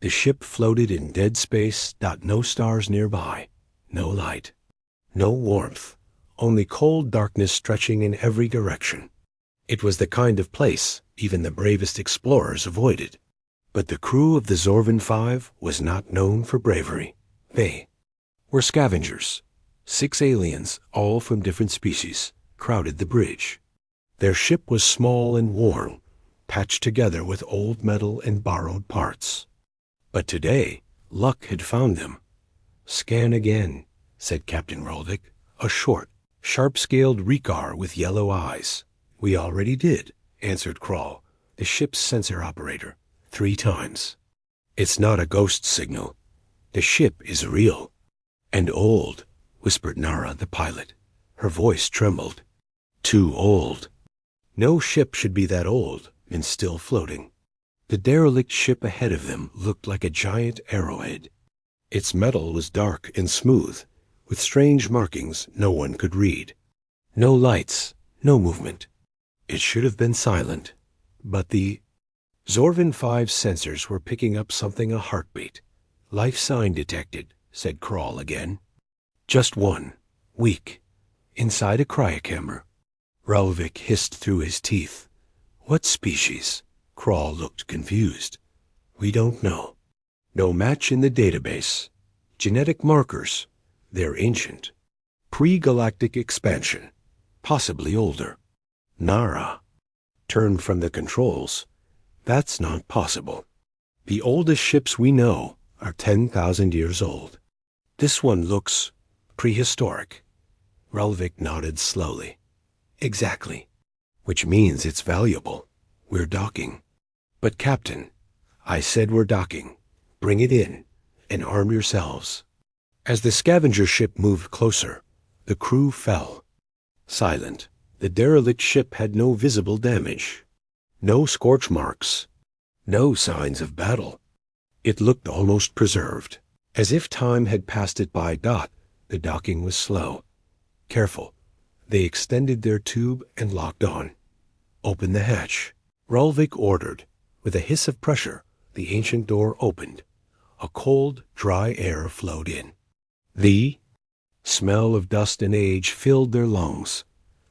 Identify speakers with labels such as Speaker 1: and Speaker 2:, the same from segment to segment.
Speaker 1: The ship floated in dead space. No stars nearby, no light, no warmth, only cold darkness stretching in every direction. It was the kind of place even the bravest explorers avoided. But the crew of the Zorvan 5 was not known for bravery. They were scavengers. 6 aliens, all from different species, crowded the bridge. Their ship was small and worn, patched together with old metal and borrowed parts. But today, luck had found them. "Scan again," said Captain Roldick, a short, sharp-scaled Ricard with yellow eyes. "We already did," answered Krall, the ship's sensor operator, 3 times. "It's not a ghost signal. The ship is real." "And old," whispered Nara, the pilot. Her voice trembled. "Too old." No ship should be that old and still floating. The derelict ship ahead of them looked like a giant arrowhead. Its metal was dark and smooth, with strange markings no one could read. No lights, no movement. It should have been silent, but the Zorvan 5 sensors were picking up something, a heartbeat. "Life sign detected," said Krall again. "Just one, weak, inside a cryocamera." Ralvik hissed through his teeth. "What species?" Krall looked confused. "We don't know. No match in the database. Genetic markers. They're ancient. Pre-galactic expansion. Possibly older." Nara turned from the controls. "That's not possible. The oldest ships we know are 10,000 years old. This one looks prehistoric." Ralvik nodded slowly. "Exactly. Which means it's valuable. We're docking." "But Captain," "I said we're docking. Bring it in, and arm yourselves." As the scavenger ship moved closer, the crew fell. Silent, the derelict ship had no visible damage. No scorch marks. No signs of battle. It looked almost preserved, as if time had passed it by. The docking was slow. Careful. They extended their tube and locked on. "Open the hatch," Ralvik ordered. With a hiss of pressure, the ancient door opened. A cold, dry air flowed in. The smell of dust and age filled their lungs.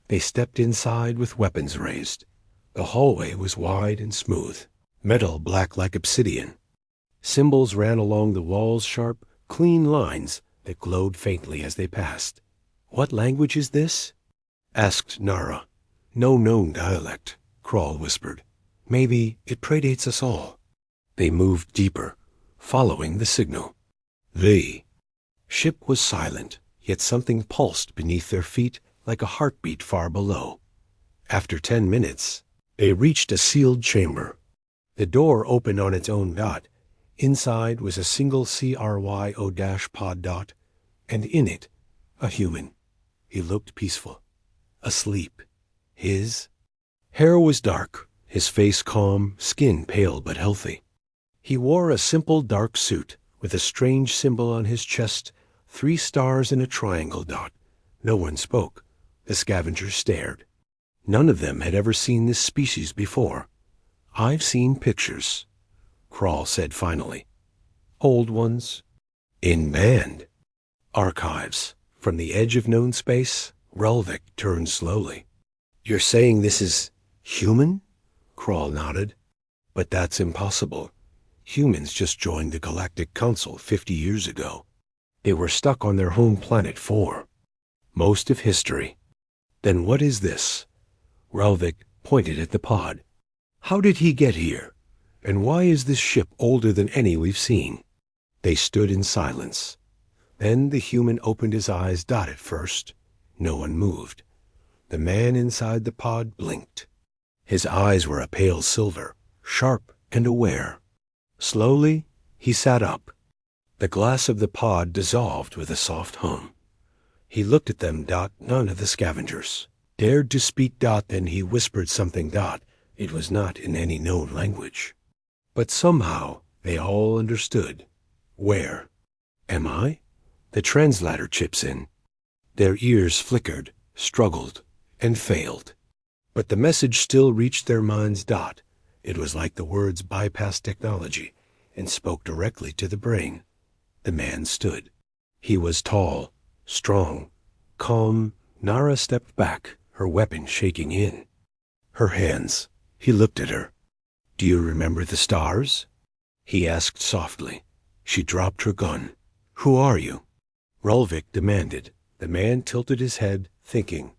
Speaker 1: They stepped inside with weapons raised. The hallway was wide and smooth, metal black like obsidian. Symbols ran along the walls, sharp, clean lines that glowed faintly as they passed. "What language is this?" asked Nara. "No known dialect," Krall whispered. "Maybe it predates us all." They moved deeper, following the signal. The ship was silent, yet something pulsed beneath their feet like a heartbeat far below. After 10 minutes, they reached a sealed chamber. The door opened on its own. Inside was a single CRYO-pod, and in it, a human. He looked peaceful, asleep. His hair was dark, his face calm, skin pale but healthy. He wore a simple dark suit with a strange symbol on his chest, 3 stars and a triangle. No one spoke. The scavengers stared. None of them had ever seen this species before. "I've seen pictures," Krall said finally. "Old ones. In band. Archives. From the edge of known space." Ralvik turned slowly. "You're saying this is human?" Krall nodded. "But that's impossible. Humans just joined the Galactic Council 50 years ago. They were stuck on their home planet for most of history." "Then what is this?" Ralvik pointed at the pod. "How did he get here? And why is this ship older than any we've seen?" They stood in silence. Then the human opened his eyes. At first, no one moved. The man inside the pod blinked. His eyes were a pale silver, sharp and aware. Slowly, he sat up. The glass of the pod dissolved with a soft hum. He looked at them. None of the scavengers dared to speak. Then he whispered something. It was not in any known language. But somehow they all understood. "Where am I?" The translator chips in. Their ears flickered, struggled, and failed. But the message still reached their minds. It was like the words bypassed technology and spoke directly to the brain. The man stood. He was tall, strong, calm. Nara stepped back, her weapon shaking in her hands. He looked at her. "Do you remember the stars?" he asked softly. She dropped her gun. "Who are you?" Rulvik demanded. The man tilted his head, thinking.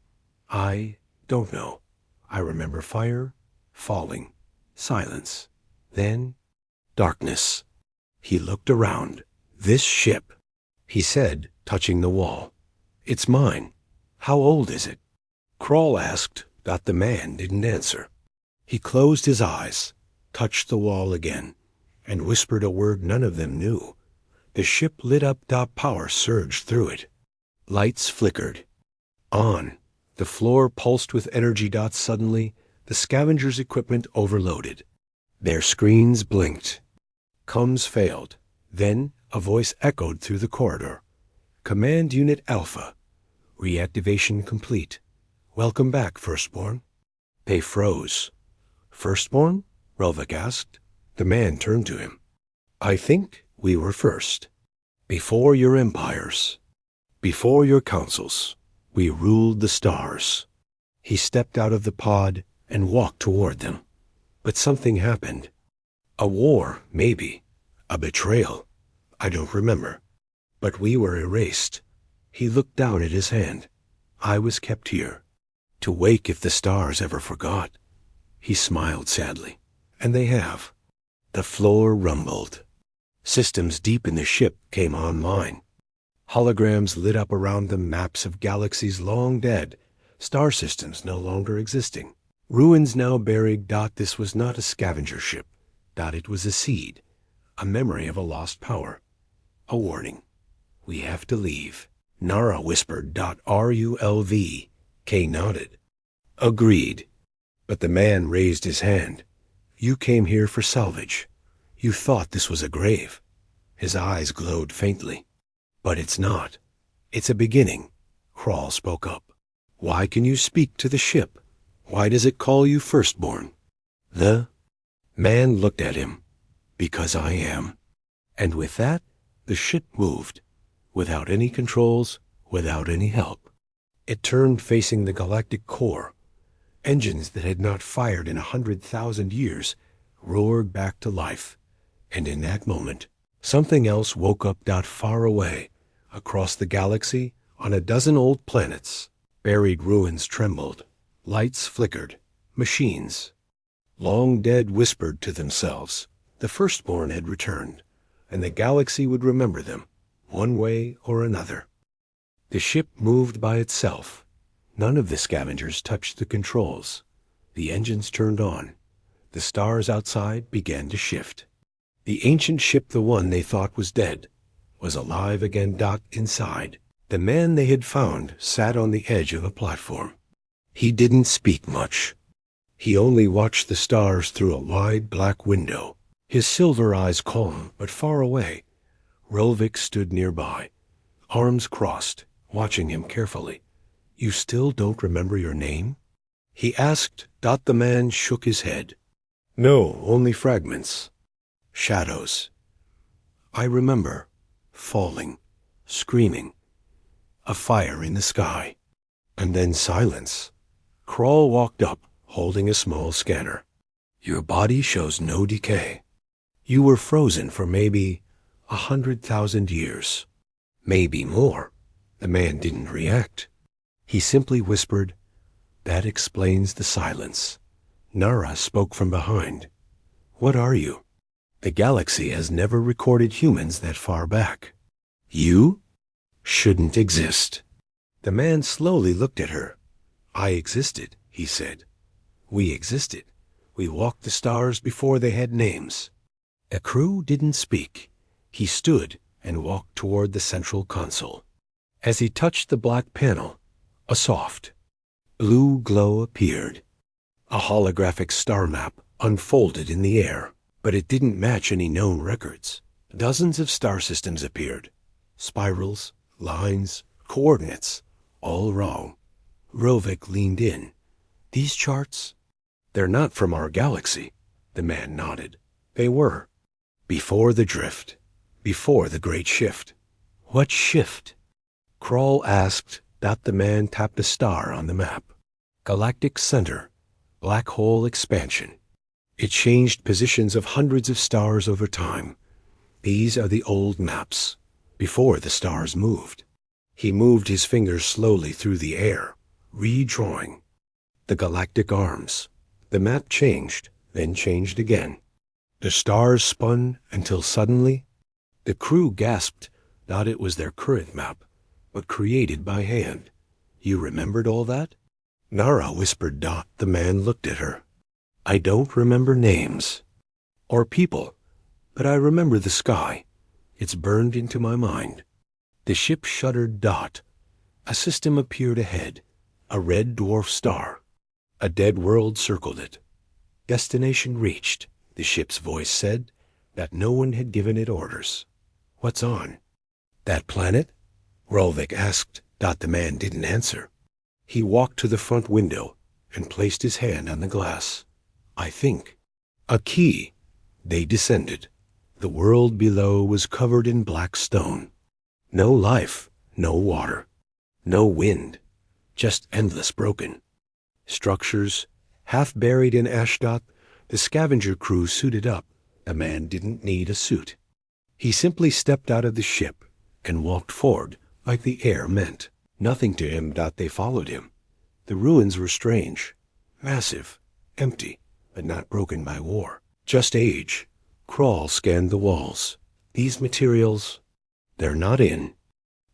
Speaker 1: "I don't know. I remember fire, falling, silence. Then darkness." He looked around. "This ship," he said, touching the wall. "It's mine. How old is it?" Crawl asked. The man didn't answer. He closed his eyes, touched the wall again, and whispered a word none of them knew. The ship lit up. Power surged through it. Lights flickered. On. The floor pulsed with energy. Suddenly, the scavengers' equipment overloaded. Their screens blinked. Comms failed. Then a voice echoed through the corridor. "Command Unit Alpha. Reactivation complete. Welcome back, Firstborn." They froze. "Firstborn?" Rulvik asked. The man turned to him. "I think we were first. Before your empires, before your councils, we ruled the stars." He stepped out of the pod and walked toward them. But something happened. A war, maybe. A betrayal. I don't remember. But we were erased. He looked down at his hand. I was kept here, to wake if the stars ever forgot. He smiled sadly. And they have. The floor rumbled. Systems deep in the ship came online. Holograms lit up around them, maps of galaxies long dead, star systems no longer existing, ruins now buried. This was not a scavenger ship. It was a seed, a memory of a lost power. A warning. "We have to leave." Nara whispered. "RULV." Kay nodded. "Agreed." But the man raised his hand. "You came here for salvage. You thought this was a grave." His eyes glowed faintly. "But it's not. It's a beginning." Crawl spoke up. "Why can you speak to the ship? Why does it call you Firstborn?" The man looked at him. "Because I am." And with that, the ship moved, without any controls, without any help. It turned facing the galactic core. Engines that had not fired in 100,000 years roared back to life. And in that moment, something else woke up. Far away, across the galaxy, on a dozen old planets, buried ruins trembled. Lights flickered. Machines, long dead, whispered to themselves. The Firstborn had returned, and the galaxy would remember them, one way or another. The ship moved by itself. None of the scavengers touched the controls. The engines turned on. The stars outside began to shift. The ancient ship, the one they thought was dead, was alive again. Inside, the man they had found sat on the edge of a platform. He didn't speak much. He only watched the stars through a wide black window, his silver eyes calm but far away. Rulvik stood nearby, arms crossed, watching him carefully. "You still don't remember your name?" he asked. The man shook his head. "No, only fragments. Shadows. I remember falling, screaming, a fire in the sky, and then silence." Crawl walked up, holding a small scanner. "Your body shows no decay. You were frozen for maybe 100,000 years. Maybe more." The man didn't react. He simply whispered, "That explains the silence." Nara spoke from behind. "What are you?" "The galaxy has never recorded humans that far back. You shouldn't exist." The man slowly looked at her. "I existed," he said. "We existed. We walked the stars before they had names." A crew didn't speak. He stood and walked toward the central console. As he touched the black panel, a soft, blue glow appeared. A holographic star map unfolded in the air, but it didn't match any known records. Dozens of star systems appeared. Spirals, lines, coordinates, all wrong. Rulvik leaned in. "These charts? They're not from our galaxy." The man nodded. "They were. Before the drift. Before the great shift. What shift? Kroll asked. The man tapped a star on the map. Galactic center. Black hole expansion. It changed positions of hundreds of stars over time. These are the old maps, before the stars moved. He moved his fingers slowly through the air, redrawing. The galactic arms. The map changed, then changed again. The stars spun until suddenly, the crew gasped. It was their current map, but created by hand. You remembered all that? Nara whispered. The man looked at her. I don't remember names or people, but I remember the sky. It's burned into my mind. The ship shuddered. A system appeared ahead, a red dwarf star. A dead world circled it. Destination reached, the ship's voice said, that no one had given it orders. What's on? That planet? Rolvik asked. The man didn't answer. He walked to the front window and placed his hand on the glass. I think. A key. They descended. The world below was covered in black stone. No life, no water, no wind, just endless broken structures, half buried in ash. The scavenger crew suited up. The man didn't need a suit. He simply stepped out of the ship and walked forward like the air meant. Nothing to him. They followed him. The ruins were strange, massive, empty, but not broken by war. Just age. Kroll scanned the walls. These materials, they're not in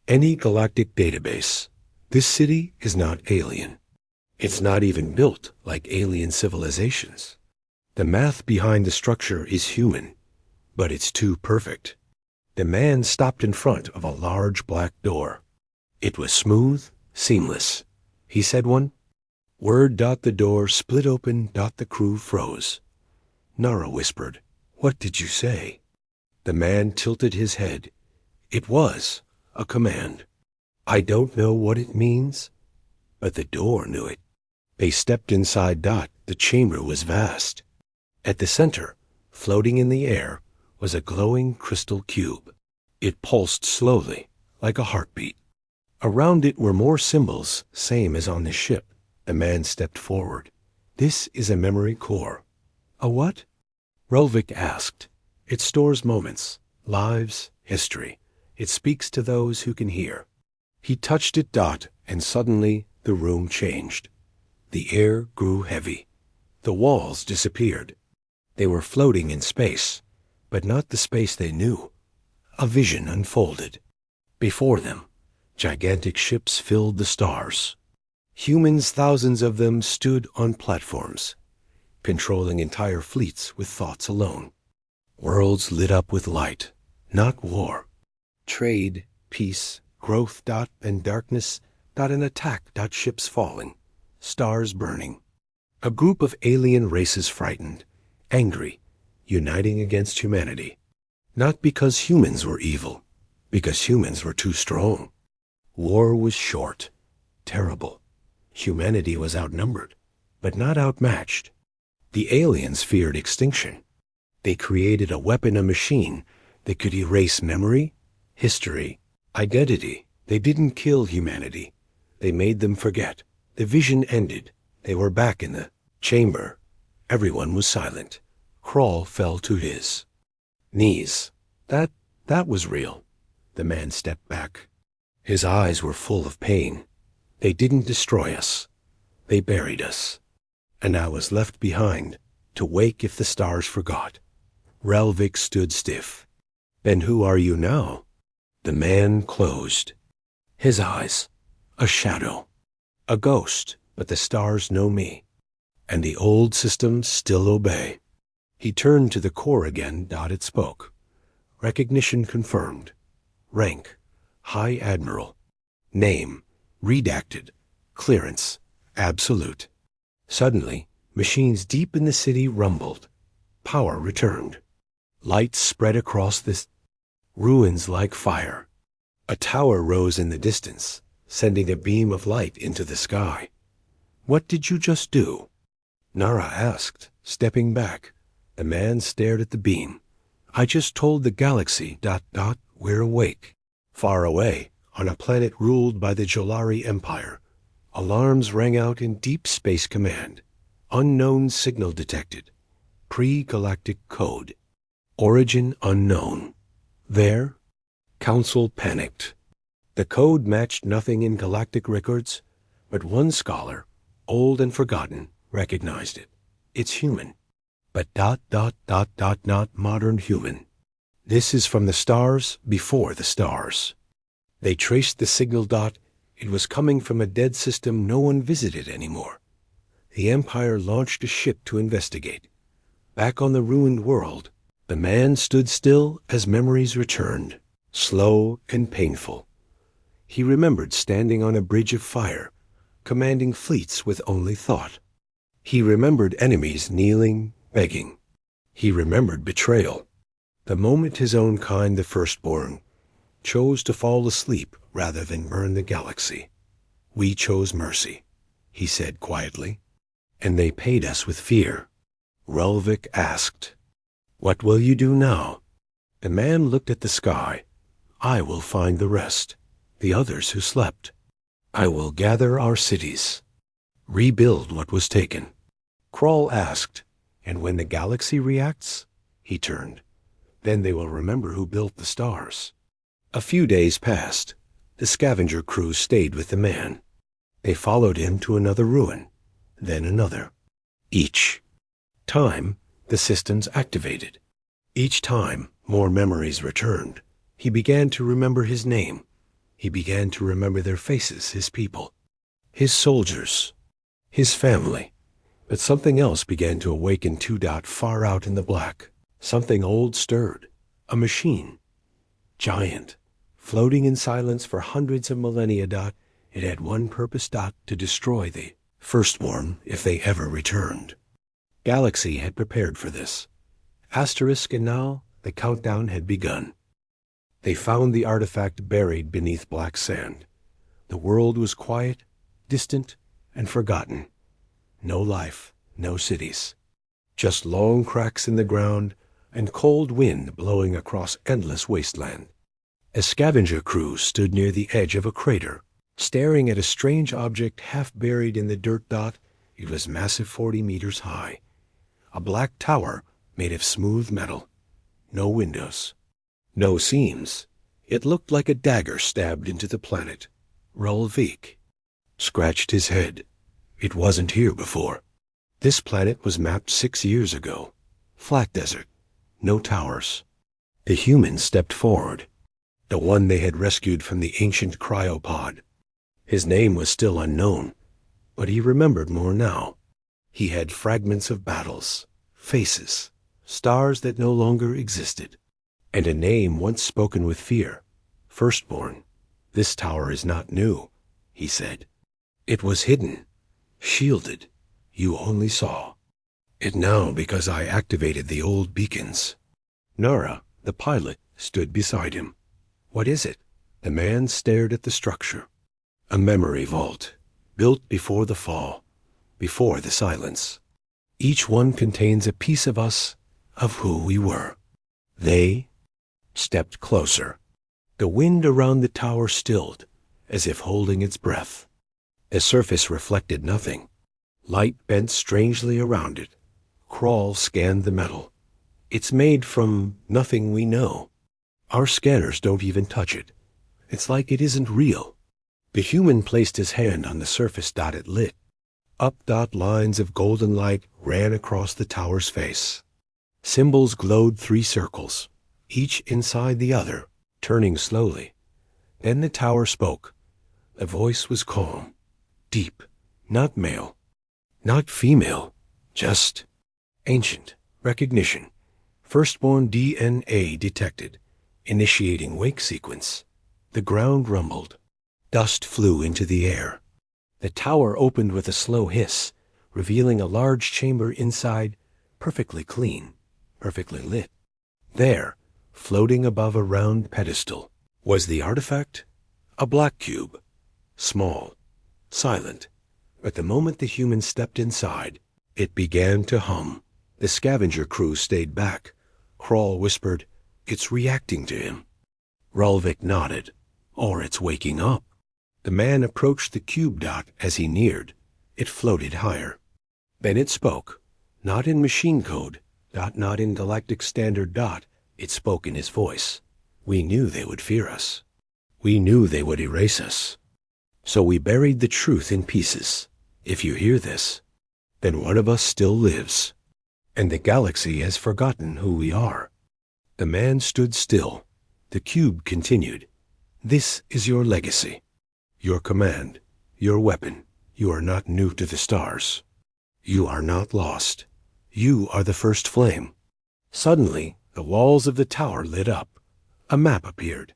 Speaker 1: any galactic database. This city is not alien. It's not even built like alien civilizations. The math behind the structure is human, but it's too perfect. The man stopped in front of a large black door. It was smooth, seamless. He said one word. The door split open. The crew froze. Nara whispered, What did you say? The man tilted his head. It was a command. I don't know what it means, but the door knew it. They stepped inside. The chamber was vast. At the center, floating in the air, was a glowing crystal cube. It pulsed slowly, like a heartbeat. Around it were more symbols, same as on the ship. The man stepped forward. This is a memory core. A what? Rolvik asked. It stores moments, lives, history. It speaks to those who can hear. He touched it. And suddenly the room changed. The air grew heavy. The walls disappeared. They were floating in space, but not the space they knew. A vision unfolded. Before them, gigantic ships filled the stars. Humans, thousands of them, stood on platforms, controlling entire fleets with thoughts alone. Worlds lit up with light, not war. Trade, peace, growth. And darkness. An attack. Ships falling, stars burning. A group of alien races frightened, angry, uniting against humanity. Not because humans were evil, because humans were too strong. War was short, terrible. Humanity was outnumbered, but not outmatched. The aliens feared extinction. They created a weapon, a machine that could erase memory, history, identity. They didn't kill humanity. They made them forget. The vision ended. They were back in the chamber. Everyone was silent. Kroll fell to his knees. That was real. The man stepped back. His eyes were full of pain. They didn't destroy us. They buried us. And I was left behind to wake if the stars forgot. Relvik stood stiff. Then who are you now? The man closed. His eyes, a shadow, a ghost, but the stars know me, and the old systems still obey. He turned to the core again. It spoke. Recognition confirmed. Rank, High Admiral. Name, redacted. Clearance, absolute. Suddenly, machines deep in the city rumbled. Power returned. Light spread across the ruins like fire. A tower rose in the distance, sending a beam of light into the sky. What did you just do? Nara asked, stepping back. The man stared at the beam. I just told the galaxy, we're awake. Far away, on a planet ruled by the Jolari Empire, alarms rang out in Deep Space Command. Unknown signal detected. Pre-galactic code. Origin unknown. There, Council panicked. The code matched nothing in galactic records, but one scholar, old and forgotten, recognized it. It's human. But not modern human. This is from the stars before the stars. They traced the signal. It was coming from a dead system no one visited anymore. The Empire launched a ship to investigate. Back on the ruined world, the man stood still as memories returned, slow and painful. He remembered standing on a bridge of fire, commanding fleets with only thought. He remembered enemies kneeling, begging. He remembered betrayal. The moment his own kind, the firstborn, chose to fall asleep rather than burn the galaxy. We chose mercy, he said quietly, and they paid us with fear. Relvik asked, "What will you do now?" The man looked at the sky. "I will find the rest, the others who slept. I will gather our cities, rebuild what was taken." Krall asked, "And when the galaxy reacts?" He turned. "Then they will remember who built the stars." A few days passed. The scavenger crew stayed with the man. They followed him to another ruin, then another. Each time, the systems activated. Each time, more memories returned. He began to remember his name. He began to remember their faces, his people, his soldiers, his family. But something else began to awaken far out in the black. Something old stirred. A machine. Giant. Floating in silence for hundreds of millennia. It had one purpose. To destroy the firstborn if they ever returned. Galaxy had prepared for this. Asterisk, and now the countdown had begun. They found the artifact buried beneath black sand. The world was quiet, distant, and forgotten. No life, no cities. Just long cracks in the ground and cold wind blowing across endless wasteland. A scavenger crew stood near the edge of a crater, staring at a strange object half buried in the dirt. It was massive, 40 meters high. A black tower made of smooth metal. No windows. No seams. It looked like a dagger stabbed into the planet. Relvik scratched his head. It wasn't here before. This planet was mapped 6 years ago. Flat desert. No towers. The humans stepped forward. The one they had rescued from the ancient cryopod. His name was still unknown, but he remembered more now. He had fragments of battles, faces, stars that no longer existed, and a name once spoken with fear. Firstborn. "This tower is not new," he said. "It was hidden, shielded. You only saw it now because I activated the old beacons." Nara, the pilot, stood beside him. "What is it?" The man stared at the structure. "A memory vault, built before the fall, before the silence. Each one contains a piece of us, of who we were." They stepped closer. The wind around the tower stilled, as if holding its breath. The surface reflected nothing. Light bent strangely around it. Krall scanned the metal. "It's made from nothing we know. Our scanners don't even touch it. It's like it isn't real." The human placed his hand on the surface. It lit. Up. Lines of golden light ran across the tower's face. Symbols glowed 3 circles, each inside the other, turning slowly. Then the tower spoke. The voice was calm, deep, not male, not female, just ancient. Recognition. Firstborn DNA detected. Initiating wake sequence. The ground rumbled. Dust flew into the air. The tower opened with a slow hiss, revealing a large chamber inside, perfectly clean, perfectly lit. There, floating above a round pedestal, was the artifact, a black cube, small, silent. But the moment the human stepped inside, it began to hum. The scavenger crew stayed back, Crawl whispered, "It's reacting to him." Rulvik nodded. "Or it's waking up." The man approached the cube dot as he neared. It floated higher. Then it spoke, not in machine code, not in galactic standard dot. It spoke in his voice. "We knew they would fear us. We knew they would erase us. So we buried the truth in pieces. If you hear this, then one of us still lives. And the galaxy has forgotten who we are." The man stood still. The cube continued. "This is your legacy. Your command. Your weapon. You are not new to the stars. You are not lost. You are the first flame." Suddenly, the walls of the tower lit up. A map appeared.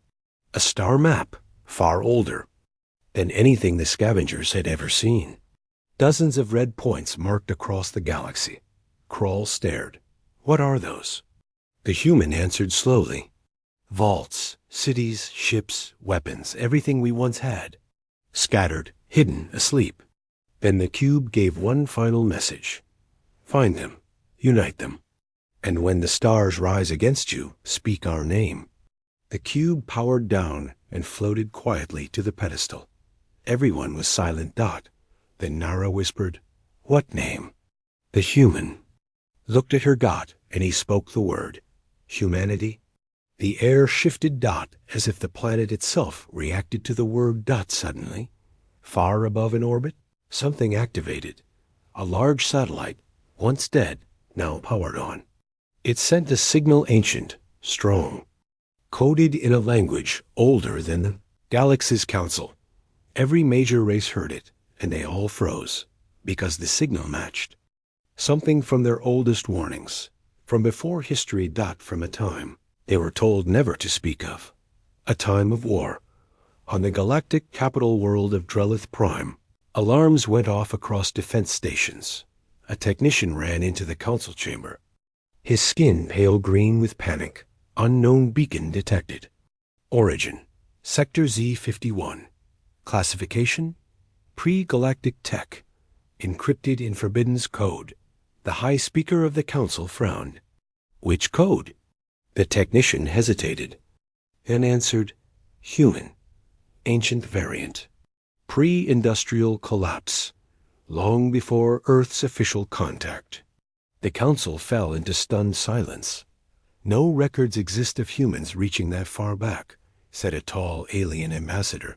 Speaker 1: A star map, far older than anything the scavengers had ever seen. Dozens of red points marked across the galaxy. Crawl stared. "What are those?" The human answered slowly. "Vaults, cities, ships, weapons, everything we once had. Scattered, hidden, asleep." Then the cube gave one final message. "Find them. Unite them. And when the stars rise against you, speak our name." The cube powered down and floated quietly to the pedestal. Everyone was silent. Then Nara whispered, "What name?" The human looked at her and he spoke the word. Humanity. The air shifted as if the planet itself reacted to the word suddenly. Far above in orbit, something activated. A large satellite, once dead, now powered on. It sent a signal ancient, strong, coded in a language older than the Galaxy's Council. Every major race heard it, and they all froze, because the signal matched. Something from their oldest warnings, from before history. From a time they were told never to speak of. A time of war. On the galactic capital world of Drellith Prime, alarms went off across defense stations. A technician ran into the council chamber. His skin pale green with panic. Unknown beacon detected. Origin: Sector Z51. Classification: Pre-galactic tech. Encrypted in Forbidden's code. The high speaker of the council frowned. "Which code?" The technician hesitated, and answered, "Human. Ancient variant. Pre-industrial collapse. Long before Earth's official contact." The council fell into stunned silence. "No records exist of humans reaching that far back," said a tall alien ambassador.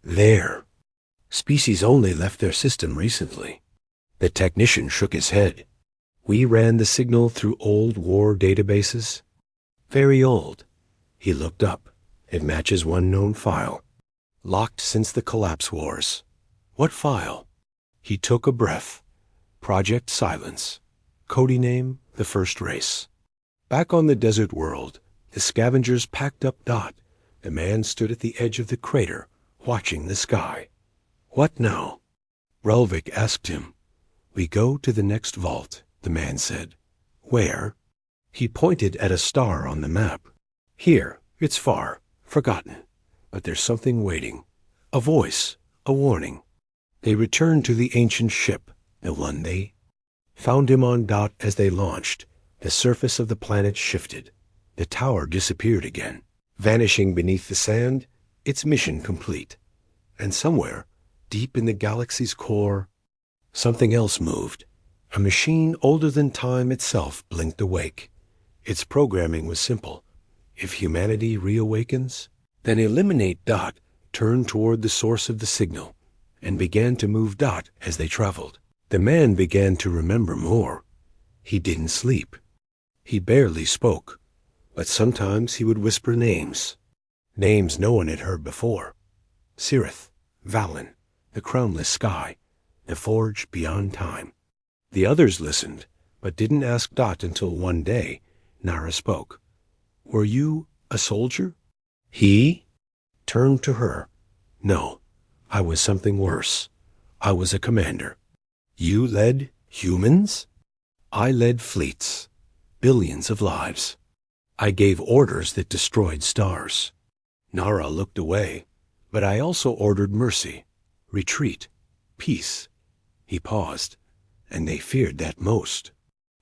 Speaker 1: "Their species only left their system recently." The technician shook his head. "We ran the signal through old war databases." "Very old." He looked up. "It matches one known file. Locked since the collapse wars." "What file?" He took a breath. "Project Silence. Cody name, the first race." Back on the desert world, the scavengers packed up. The man stood at the edge of the crater, watching the sky. "What now?" Rulvik asked him. "We go to the next vault," the man said. "Where?" He pointed at a star on the map. "Here, it's far, forgotten, but there's something waiting. A voice, a warning." They returned to the ancient ship, the one they found him on. As they launched, the surface of the planet shifted. The tower disappeared again, vanishing beneath the sand, its mission complete. And somewhere, deep in the galaxy's core, something else moved. A machine older than time itself blinked awake. Its programming was simple. If humanity reawakens, then eliminate. Turned toward the source of the signal, and began to move. As they traveled, the man began to remember more. He didn't sleep. He barely spoke, but sometimes he would whisper names. Names no one had heard before. Sirith, Valen, the crownless sky, the forge beyond time. The others listened, but didn't ask. Until one day, Nara spoke. "Were you a soldier?" He turned to her. "No, I was something worse. I was a commander." "You led humans?" "I led fleets, billions of lives. I gave orders that destroyed stars." Nara looked away. "But I also ordered mercy, retreat, peace." He paused, and they feared that most.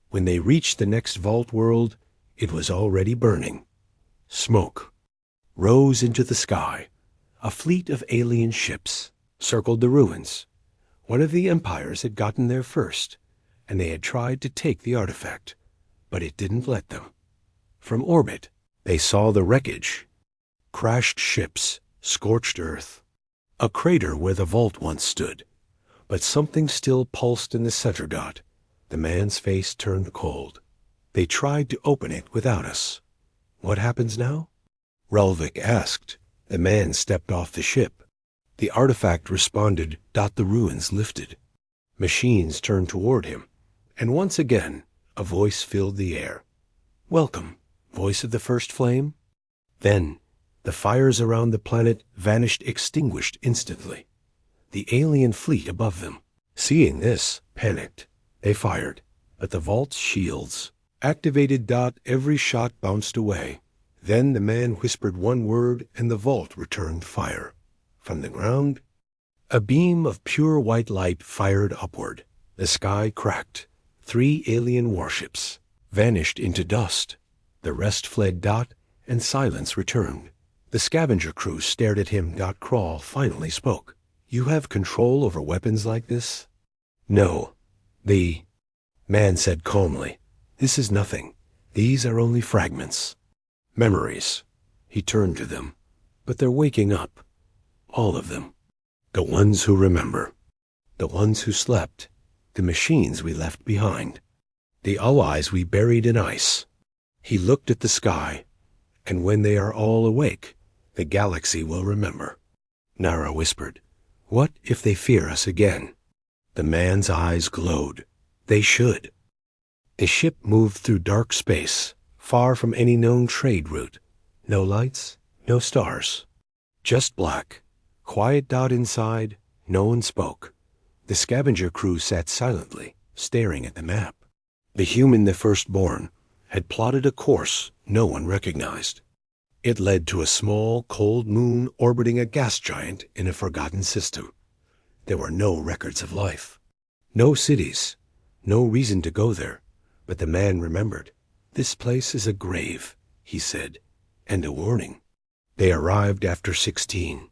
Speaker 1: When they reached the next vault world, It was already burning. Smoke rose into the sky. A fleet of alien ships circled the ruins. One of the empires had gotten there first, and they had tried to take the artifact, but it didn't let them. From orbit, they saw the wreckage. Crashed ships, scorched earth, a crater where the vault once stood. But something still pulsed in the center dot. The man's face turned cold. They tried to open it without us. What happens now? Relvik asked. The man stepped off the ship. The artifact responded. The ruins lifted. Machines turned toward him. And once again, a voice filled the air. Welcome, voice of the first flame. Then, the fires around the planet vanished, extinguished instantly. The alien fleet above them, seeing this, panicked. They fired, but the vault's shields activated. Every shot bounced away. Then the man whispered one word, and the vault returned fire. From the ground, a beam of pure white light fired upward. The sky cracked. 3 alien warships vanished into dust. The rest fled. And silence returned. The scavenger crew stared at him. Crawl finally spoke. You have control over weapons like this? No. The man said calmly. This is nothing. These are only fragments. Memories. He turned to them. But they're waking up. All of them. The ones who remember. The ones who slept. The machines we left behind. The allies we buried in ice. He looked at the sky. And when they are all awake, the galaxy will remember. Nara whispered. What if they fear us again? The man's eyes glowed. They should. The ship moved through dark space, far from any known trade route. No lights, no stars. Just black. Quiet. Inside, no one spoke. The scavenger crew sat silently, staring at the map. The human, the firstborn, had plotted a course no one recognized. It led to a small, cold moon orbiting a gas giant in a forgotten system. There were no records of life. No cities. No reason to go there. But the man remembered. This place is a grave, he said, and a warning. They arrived after 16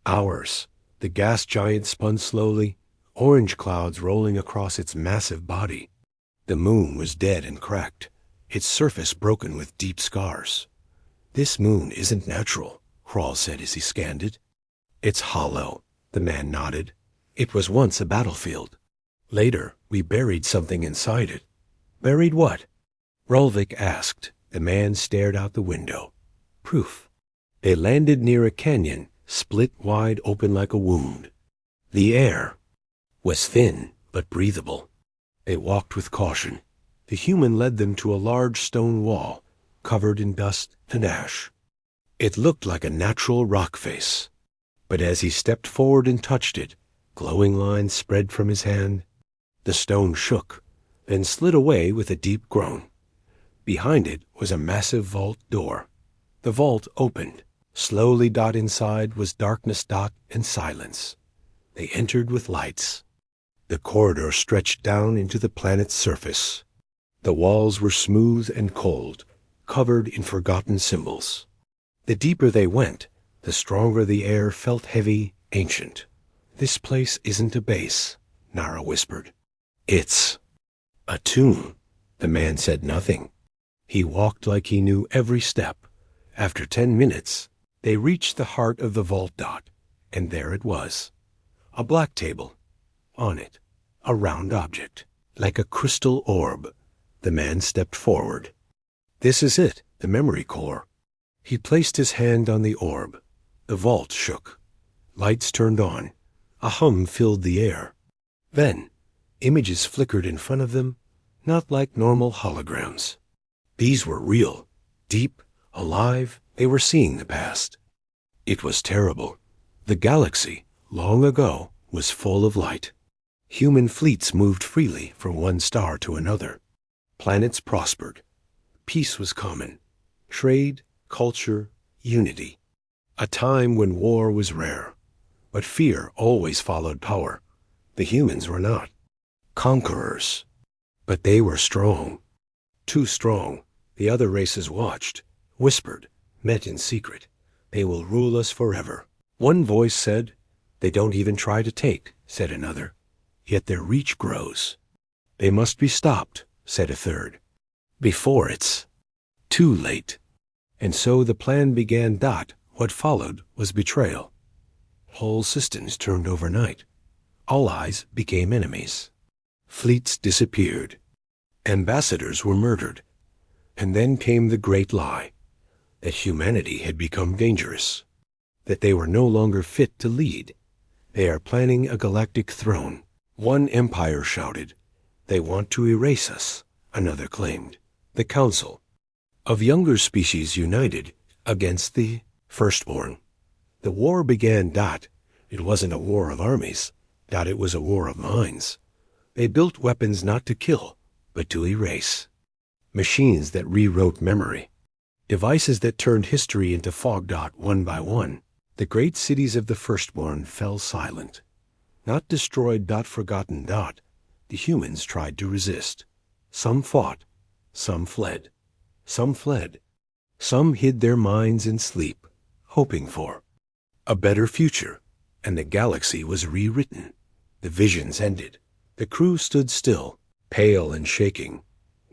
Speaker 1: hours. The gas giant spun slowly, orange clouds rolling across its massive body. The moon was dead and cracked, its surface broken with deep scars. This moon isn't natural, Hrall said as he scanned it. It's hollow, the man nodded. It was once a battlefield. Later, we buried something inside it. Buried what? Relvik asked. The man stared out the window. Proof. They landed near a canyon, split wide open like a wound. The air was thin but breathable. They walked with caution. The human led them to a large stone wall, covered in dust and ash. It looked like a natural rock face. But as he stepped forward and touched it, glowing lines spread from his hand. The stone shook, then slid away with a deep groan. Behind it was a massive vault door. The vault opened. Slowly. Inside was darkness. And silence. They entered with lights. The corridor stretched down into the planet's surface. The walls were smooth and cold, covered in forgotten symbols. The deeper they went, the stronger the air felt, heavy, ancient. This place isn't a base, Nara whispered. It's a tomb. The man said nothing. He walked like he knew every step. After 10 minutes, they reached the heart of the vault. And there it was. A black table. On it, a round object, like a crystal orb. The man stepped forward. This is it, the memory core. He placed his hand on the orb. The vault shook. Lights turned on. A hum filled the air. Then, images flickered in front of them, not like normal holograms. These were real, deep, alive. They were seeing the past. It was terrible. The galaxy, long ago, was full of light. Human fleets moved freely from one star to another. Planets prospered. Peace was common. Trade, culture, unity. A time when war was rare. But fear always followed power. The humans were not. Conquerors. But they were strong. Too strong. The other races watched, whispered, met in secret. They will rule us forever. One voice said, "They don't even try to take," said another. "Yet their reach grows." "They must be stopped," said a third, "before it's too late." And so the plan began. What followed was betrayal. Whole systems turned overnight. Allies became enemies. Fleets disappeared. Ambassadors were murdered. And then came the great lie, that humanity had become dangerous, that they were no longer fit to lead. "They are planning a galactic throne." One empire shouted. "They want to erase us," another claimed. The council of younger species united against the firstborn. The war began. It wasn't a war of armies. It was a war of minds. They built weapons not to kill, but to erase. Machines that rewrote memory. Devices that turned history into fog. One by one, the great cities of the firstborn fell silent. Not destroyed. Forgotten. The humans tried to resist. Some fought. Some fled. Some fled. Some hid their minds in sleep, hoping for a better future. And the galaxy was rewritten. The visions ended. The crew stood still, pale and shaking.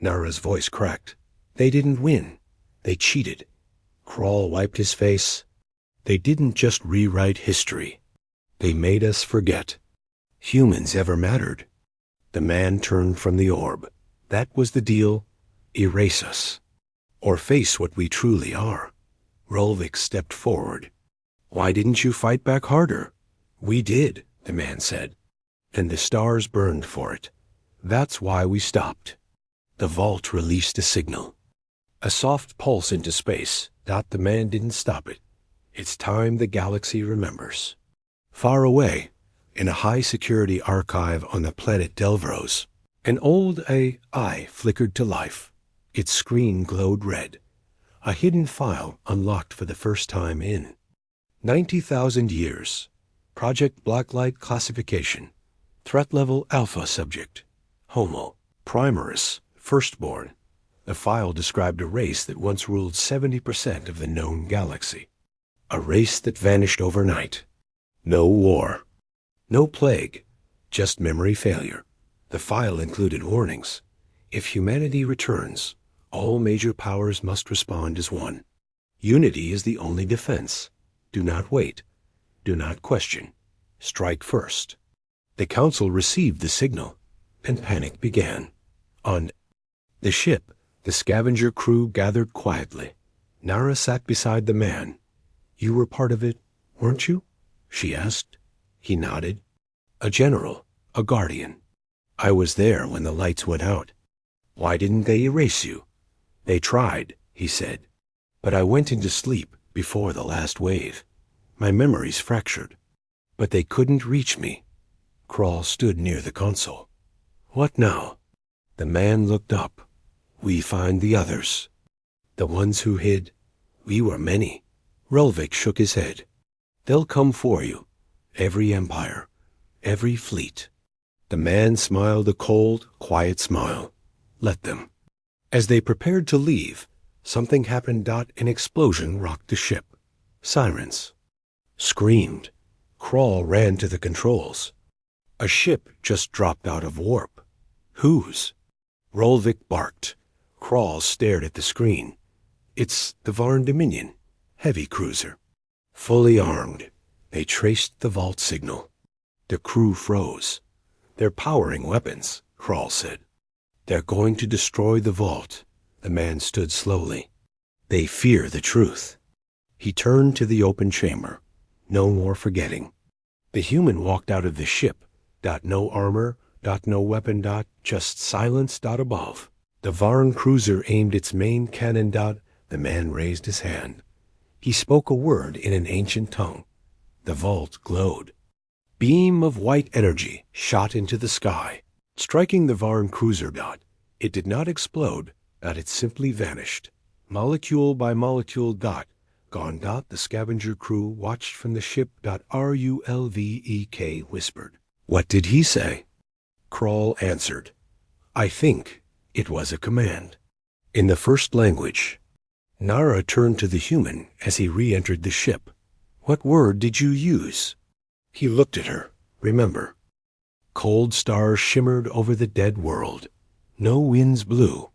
Speaker 1: Nara's voice cracked. "They didn't win. They cheated." Krall wiped his face. "They didn't just rewrite history. They made us forget humans ever mattered." The man turned from the orb. "That was the deal. Erase us, or face what we truly are." Rolvik stepped forward. "Why didn't you fight back harder?" "We did," the man said. "And the stars burned for it. That's why we stopped." The vault released a signal. A soft pulse into space. The man didn't stop it. "It's time the galaxy remembers." Far away, in a high-security archive on the planet Delvros, an old AI flickered to life. Its screen glowed red. A hidden file unlocked for the first time in 90,000 years. Project Blacklight classification. Threat level Alpha subject. Homo. Primaris. Firstborn. The file described a race that once ruled 70% of the known galaxy. A race that vanished overnight. No war. No plague. Just memory failure. The file included warnings. If humanity returns, all major powers must respond as one. Unity is the only defense. Do not wait. Do not question. Strike first. The council received the signal, and panic began. On the ship, the scavenger crew gathered quietly. Nara sat beside the man. "You were part of it, weren't you?" she asked. He nodded. "A general, a guardian. I was there when the lights went out." "Why didn't they erase you?" "They tried," he said. "But I went into sleep before the last wave. My memory's fractured. But they couldn't reach me." Krall stood near the console. "What now?" The man looked up. "We find the others. The ones who hid. We were many." Rolvik shook his head. "They'll come for you. Every empire. Every fleet." The man smiled a cold, quiet smile. "Let them." As they prepared to leave, something happened. An explosion rocked the ship. Sirens. Screamed. Krall ran to the controls. A ship just dropped out of warp. "Whose?" Rolvik barked. Krall stared at the screen. "It's the Varn Dominion. Heavy cruiser. Fully armed." They traced the vault signal. The crew froze. "They're powering weapons," Krall said. "They're going to destroy the vault." The man stood slowly. "They fear the truth." He turned to the open chamber. No more forgetting. The human walked out of the ship. No armor. No weapon. Just silence. Above. The Varn cruiser aimed its main cannon. The man raised his hand. He spoke a word in an ancient tongue. The vault glowed. Beam of white energy shot into the sky, striking the Varn cruiser. It did not explode. It simply vanished. Molecule by molecule. Gone. The scavenger crew watched from the ship. Rulvek whispered. "What did he say?" Krall answered. "I think it was a command." In the first language. Nara turned to the human as he re-entered the ship. What word did you use? He looked at her. Remember. Cold stars shimmered over the dead world. No winds blew.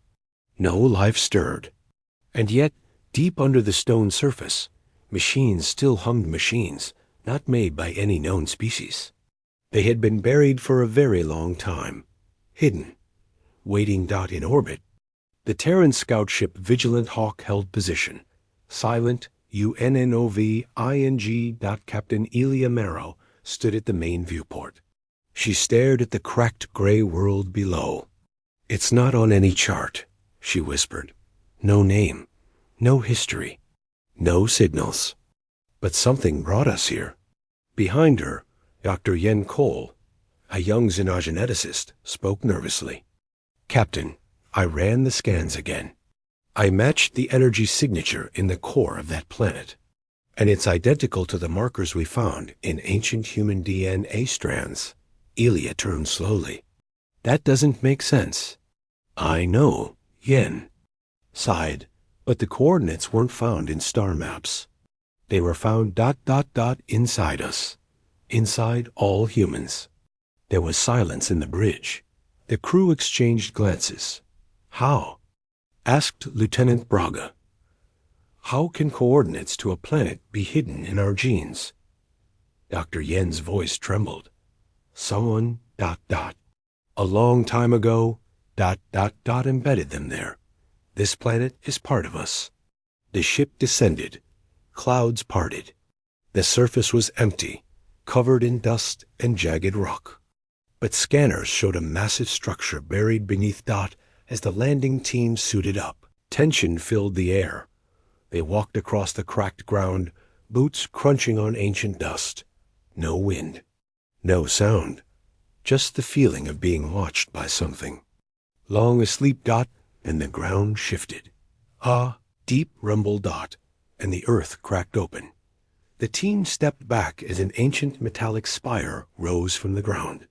Speaker 1: No life stirred. And yet, deep under the stone surface, machines still hummed machines, not made by any known species. They had been buried for a very long time, hidden, waiting. In orbit. The Terran scout ship Vigilant Hawk held position. Silent, UNNOVING. Captain Elia Marrow stood at the main viewport. She stared at the cracked gray world below. It's not on any chart, she whispered. No name, no history, no signals. But something brought us here. Behind her, Dr. Yen Cole, a young xenogeneticist, spoke nervously. Captain, I ran the scans again. I matched the energy signature in the core of that planet, and it's identical to the markers we found in ancient human DNA strands. Elia turned slowly. That doesn't make sense. I know, Yen sighed, but the coordinates weren't found in star maps. They were found ... inside us, inside all humans. There was silence in the bridge. The crew exchanged glances. How? Asked Lieutenant Braga. How can coordinates to a planet be hidden in our genes? Dr. Yen's voice trembled. Someone ... a long time ago ... embedded them there. This planet is part of us. The ship descended. Clouds parted. The surface was empty, covered in dust and jagged rock. But scanners showed a massive structure buried beneath as the landing team suited up. Tension filled the air. They walked across the cracked ground, boots crunching on ancient dust. No wind. No sound. Just the feeling of being watched by something. Long asleep and the ground shifted. Deep rumble and the earth cracked open. The team stepped back as an ancient metallic spire rose from the ground.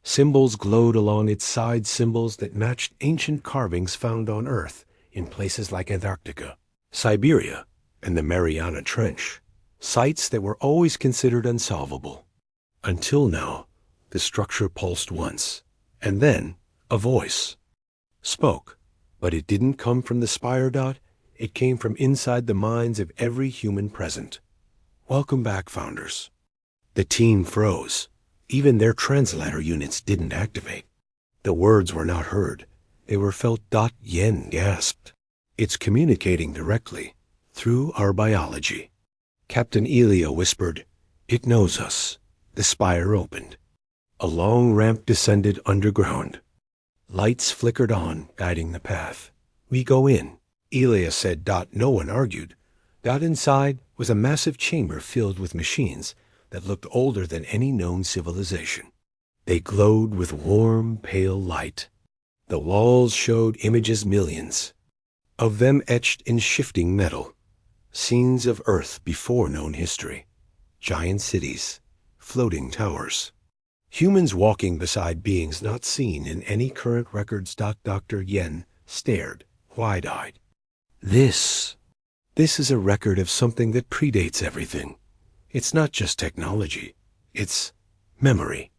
Speaker 1: Symbols glowed along its sides, symbols that matched ancient carvings found on Earth in places like Antarctica, Siberia, and the Mariana Trench, sites that were always considered unsolvable. Until now, the structure pulsed once, and then a voice spoke, but it didn't come from the spire. It came from inside the minds of every human present. Welcome back, Founders. The team froze. Even their translator units didn't activate. The words were not heard. They were felt. Yen gasped. It's communicating directly, through our biology. Captain Elia whispered, It knows us. The spire opened. A long ramp descended underground. Lights flickered on, guiding the path. We go in, Elia said. No one argued. Inside was a massive chamber filled with machines that looked older than any known civilization. They glowed with warm, pale light. The walls showed images, millions of them etched in shifting metal. Scenes of Earth before known history. Giant cities, floating towers. Humans walking beside beings not seen in any current records. Dr. Yen stared, wide-eyed. This is a record of something that predates everything. It's not just technology. It's memory.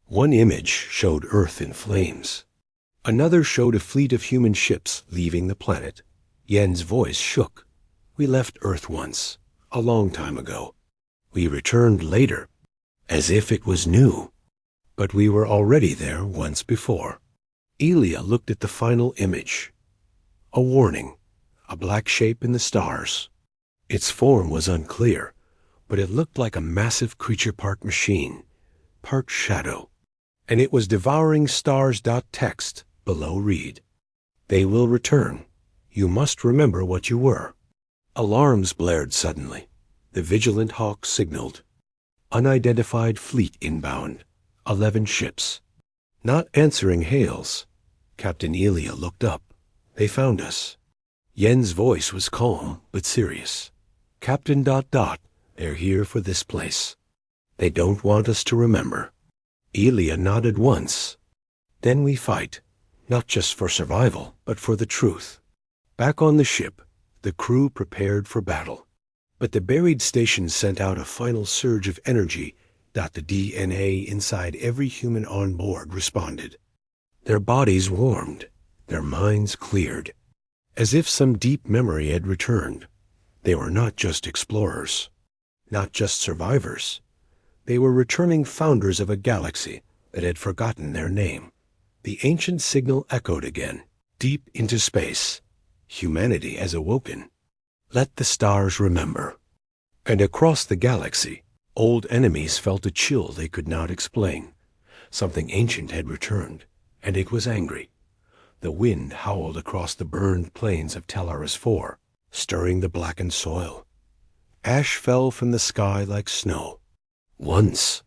Speaker 1: One image showed Earth in flames. Another showed a fleet of human ships leaving the planet. Yen's voice shook. We left Earth once, a long time ago. We returned later, as if it was new. But we were already there once before. Elia looked at the final image. A warning, a black shape in the stars. Its form was unclear, but it looked like a massive creature, part machine, part shadow. And it was devouring stars. Text below read. They will return. You must remember what you were. Alarms blared suddenly. The Vigilant Hawk signaled. Unidentified fleet inbound. 11 ships. Not answering hails. Captain Elia looked up. They found us. Yen's voice was calm but serious. Captain ... They're here for this place. They don't want us to remember. Elia nodded once. Then we fight, not just for survival, but for the truth. Back on the ship, the crew prepared for battle. But the buried station sent out a final surge of energy that the DNA inside every human on board responded. Their bodies warmed, their minds cleared, as if some deep memory had returned. They were not just explorers, not just survivors. They were returning founders of a galaxy that had forgotten their name. The ancient signal echoed again, deep into space. Humanity has awoken. Let the stars remember. And across the galaxy, old enemies felt a chill they could not explain. Something ancient had returned, and it was angry. The wind howled across the burned plains of Talaris IV, stirring the blackened soil. Ash fell from the sky like snow. Once,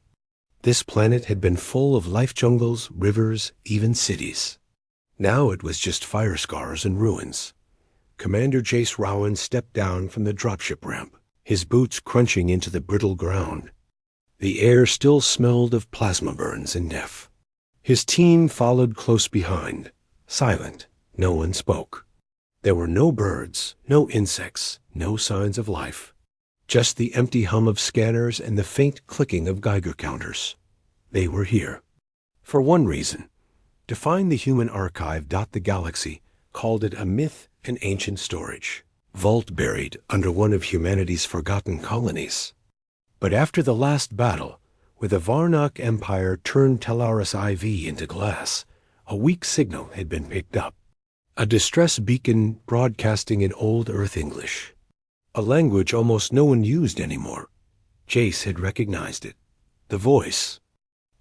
Speaker 1: this planet had been full of life jungles, rivers, even cities. Now it was just fire scars and ruins. Commander Jace Rowan stepped down from the dropship ramp, his boots crunching into the brittle ground. The air still smelled of plasma burns and death. His team followed close behind, silent. No one spoke. There were no birds, no insects, no signs of life. Just the empty hum of scanners and the faint clicking of Geiger counters. They were here. For one reason. To find the human archive. The galaxy called it a myth and ancient storage, vault buried under one of humanity's forgotten colonies. But after the last battle, where the Varnock Empire turned Talaris IV into glass, a weak signal had been picked up. A distress beacon broadcasting in Old Earth English. A language almost no one used anymore. Jace had recognized it. The voice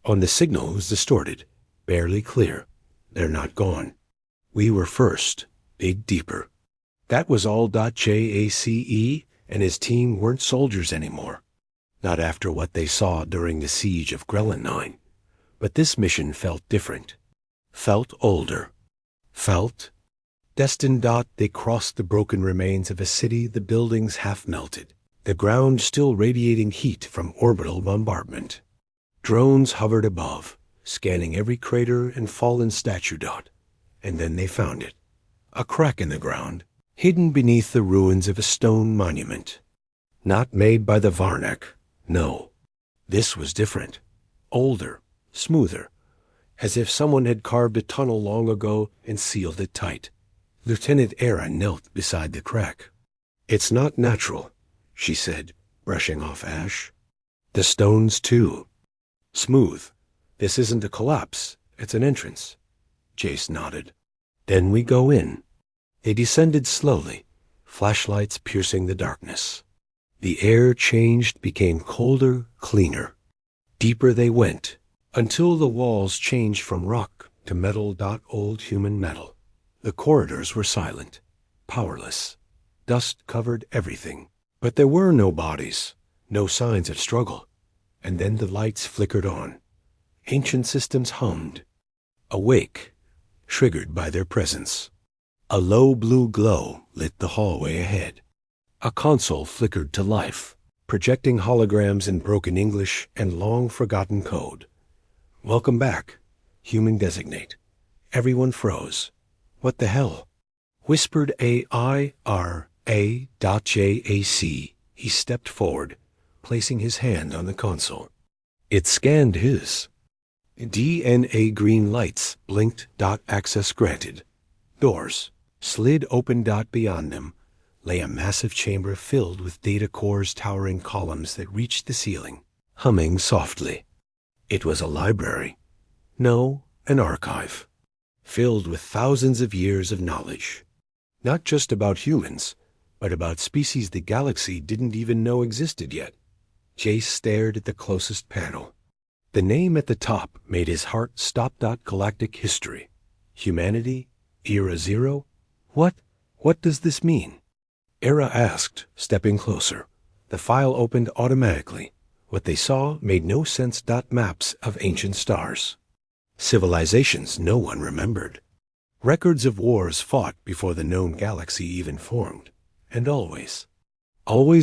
Speaker 1: on the signal was distorted, barely clear. They're not gone. We were first. Dig deeper. That was all. JACE and his team weren't soldiers anymore. Not after what they saw during the siege of Grelin 9. But this mission felt different. Felt older. Felt destined. They crossed the broken remains of a city, the buildings half melted, the ground still radiating heat from orbital bombardment. Drones hovered above, scanning every crater and fallen statue. And then they found it. A crack in the ground, hidden beneath the ruins of a stone monument. Not made by the Varnock. No. This was different. Older, smoother, as if someone had carved a tunnel long ago and sealed it tight. Lieutenant Era knelt beside the crack. It's not natural, she said, brushing off ash. The stones, too. Smooth. This isn't a collapse, it's an entrance. Jace nodded. Then we go in. They descended slowly, flashlights piercing the darkness. The air changed, became colder, cleaner. Deeper they went, until the walls changed from rock to metal. Old human metal. The corridors were silent, powerless. Dust covered everything. But there were no bodies, no signs of struggle. And then the lights flickered on. Ancient systems hummed. Awake, triggered by their presence. A low blue glow lit the hallway ahead. A console flickered to life, projecting holograms in broken English and long-forgotten code. Welcome back, human designate. Everyone froze. What the hell? Whispered AIRA.JAC. He stepped forward, placing his hand on the console. It scanned his. DNA green lights blinked. Access granted. Doors slid open. Beyond them lay a massive chamber filled with data cores, towering columns that reached the ceiling, humming softly. It was a library. No, an archive, filled with thousands of years of knowledge. Not just about humans, but about species the galaxy didn't even know existed yet. Jace stared at the closest panel. The name at the top made his heart stop. Galactic history. Humanity? Era 0? What does this mean? Era asked, stepping closer. The file opened automatically. What they saw made no sense. Maps of ancient stars. Civilizations no one remembered. Records of wars fought before the known galaxy even formed. And always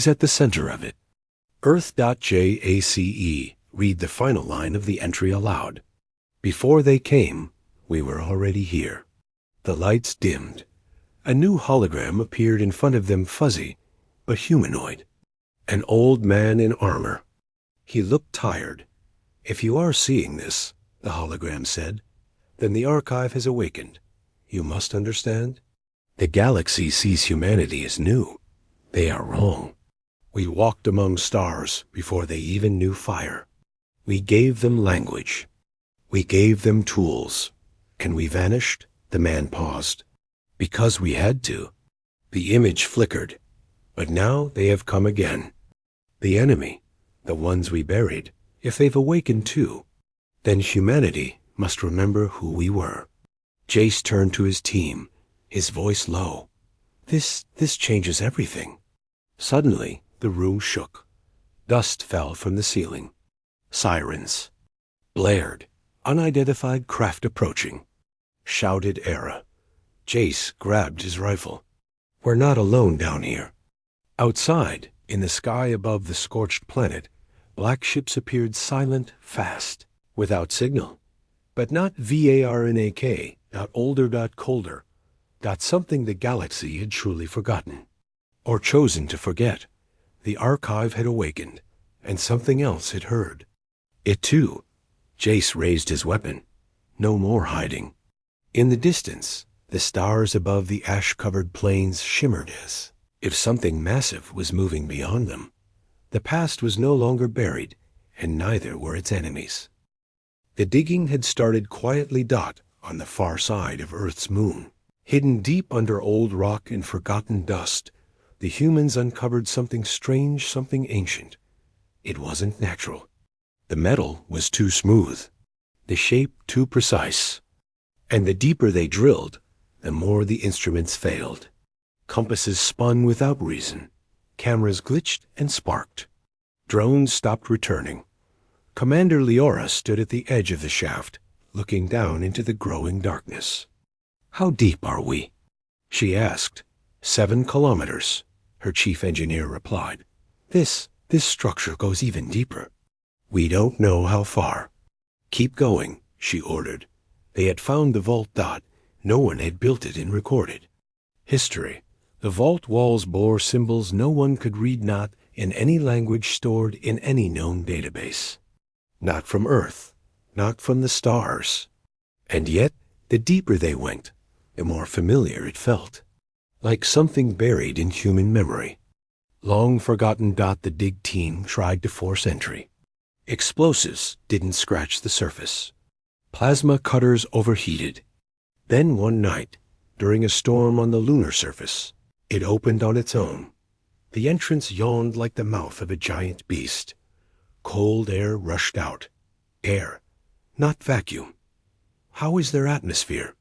Speaker 1: at the center of it. Earth.JACE. Read the final line of the entry aloud. Before they came, we were already here. The lights dimmed. A new hologram appeared in front of them, fuzzy, but humanoid. An old man in armor. He looked tired. "If you are seeing this," the hologram said, "then the archive has awakened. You must understand. The galaxy sees humanity as new. They are wrong. We walked among stars before they even knew fire. We gave them language. We gave them tools. Can we vanished?" The man paused. "Because we had to." The image flickered. "But now they have come again. The enemy, the ones we buried, if they've awakened too, then humanity must remember who we were." Jace turned to his team, his voice low. This changes everything." Suddenly, the room shook. Dust fell from the ceiling. Sirens. Blared. Unidentified craft approaching. Shouted Era. Jace grabbed his rifle. "We're not alone down here." Outside, in the sky above the scorched planet, black ships appeared, silent, fast, without signal. But not VARNAK, not older, not colder, not something the galaxy had truly forgotten. Or chosen to forget. The archive had awakened, and something else had heard. It too. Jace raised his weapon. No more hiding. In the distance, the stars above the ash-covered plains shimmered as if something massive was moving beyond them. The past was no longer buried, and neither were its enemies. The digging had started quietly on the far side of Earth's moon. Hidden deep under old rock and forgotten dust, the humans uncovered something strange, something ancient. It wasn't natural. The metal was too smooth, the shape too precise. And the deeper they drilled, the more the instruments failed. Compasses spun without reason. Cameras glitched and sparked. Drones stopped returning. Commander Leora stood at the edge of the shaft, looking down into the growing darkness. "How deep are we?" she asked. 7 kilometers, her chief engineer replied. This structure goes even deeper." "We don't know how far." "Keep going," she ordered. They had found the vault. No one had built it and recorded. History. The vault walls bore symbols no one could read, not in any language stored in any known database. Not from Earth, not from the stars. And yet, the deeper they went, the more familiar it felt. Like something buried in human memory. Long forgotten. The dig team tried to force entry. Explosives didn't scratch the surface. Plasma cutters overheated. Then one night, during a storm on the lunar surface, it opened on its own. The entrance yawned like the mouth of a giant beast. Cold air rushed out. Air, not vacuum. "How is their atmosphere?"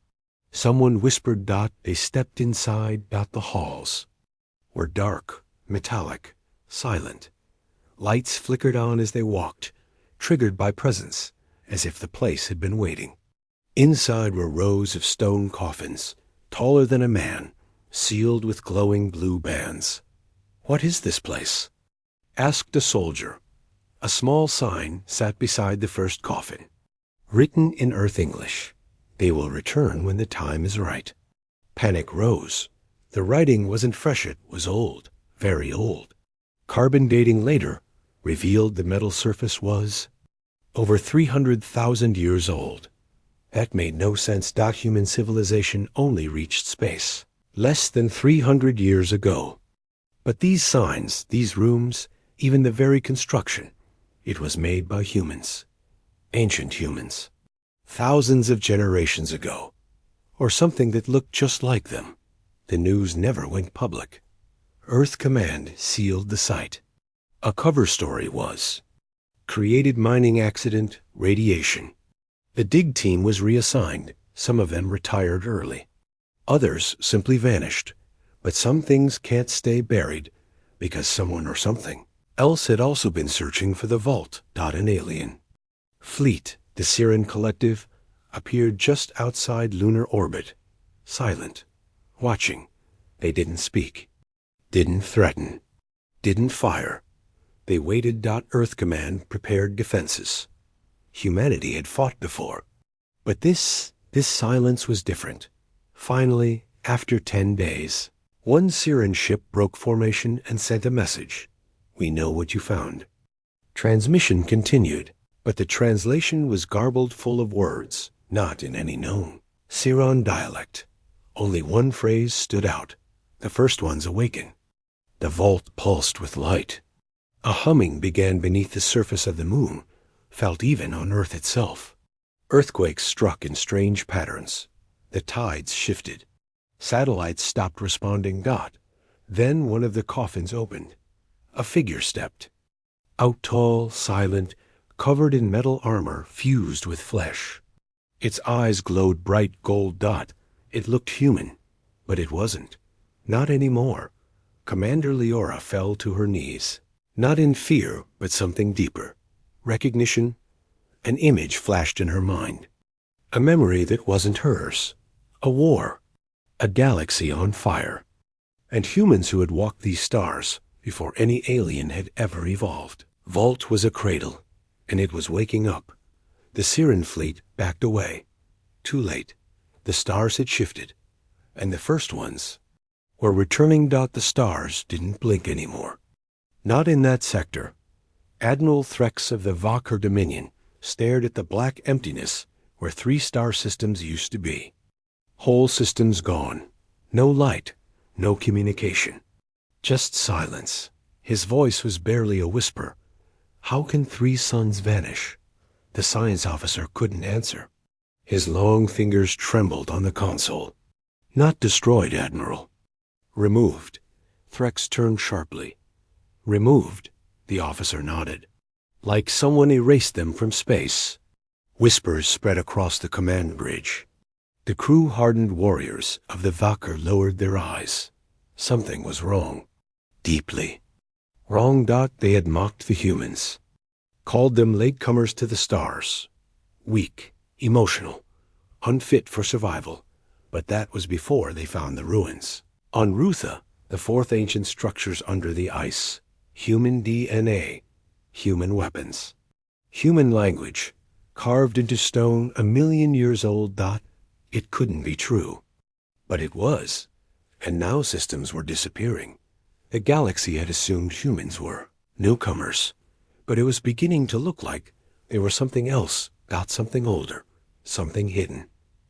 Speaker 1: Someone whispered. They stepped inside. The halls were dark, metallic, silent. Lights flickered on as they walked, triggered by presence, as if the place had been waiting. Inside were rows of stone coffins, taller than a man, sealed with glowing blue bands. "What is this place?" asked a soldier. A small sign sat beside the first coffin. Written in Earth English, "They will return when the time is right." Panic rose. The writing wasn't fresh, it was old, very old. Carbon dating later revealed the metal surface was over 300,000 years old. That made no sense. Human civilization only reached space less than 300 years ago. But these signs, these rooms, even the very construction, it was made by humans. Ancient humans. Thousands of generations ago. Or something that looked just like them. The news never went public. Earth Command sealed the site. A cover story was created mining accident, radiation. The dig team was reassigned. Some of them retired early. Others simply vanished. But some things can't stay buried because someone or something else had also been searching for the vault. An alien fleet, the Siren Collective, appeared just outside lunar orbit, silent, watching. They didn't speak, didn't threaten, didn't fire. They waited. Earth Command prepared defenses. Humanity had fought before. But this silence was different. Finally, After 10 days, one Siren ship broke formation and sent a message. We know what you found. Transmission continued, but the translation was garbled full of words, not in any known Siron dialect. Only one phrase stood out. The first one's awaken. The vault pulsed with light. A humming began beneath the surface of the moon, felt even on Earth itself. Earthquakes struck in strange patterns. The tides shifted. Satellites stopped responding. Then one of the coffins opened. A figure stepped. Out tall, silent, covered in metal armor fused with flesh. Its eyes glowed bright gold. It looked human, but it wasn't. Not anymore. Commander Leora fell to her knees. Not in fear, but something deeper. Recognition. An image flashed in her mind. A memory that wasn't hers. A war. A galaxy on fire. And humans who had walked these stars before any alien had ever evolved. Vault was a cradle, and it was waking up. The Siren fleet backed away. Too late. The stars had shifted, and the first ones were returning. The stars didn't blink anymore. Not in that sector. Admiral Threx of the Valkyr Dominion stared at the black emptiness where 3 star systems used to be. Whole systems gone. No light, no communication. Just silence. His voice was barely a whisper. How can 3 suns vanish? The science officer couldn't answer. His long fingers trembled on the console. Not destroyed, Admiral. Removed. Threx turned sharply. Removed, the officer nodded. Like someone erased them from space. Whispers spread across the command bridge. The crew-hardened warriors of the Valkyr lowered their eyes. Something was wrong. Deeply. Wrong. They had mocked the humans. Called them latecomers to the stars. Weak, emotional, unfit for survival. But that was before they found the ruins. On Rutha, the 4th ancient structures under the ice. Human DNA. Human weapons. Human language. Carved into stone 1,000,000 years old. It couldn't be true. But it was. And now systems were disappearing. The galaxy had assumed humans were newcomers. But it was beginning to look like they were something else. Something older. Something hidden.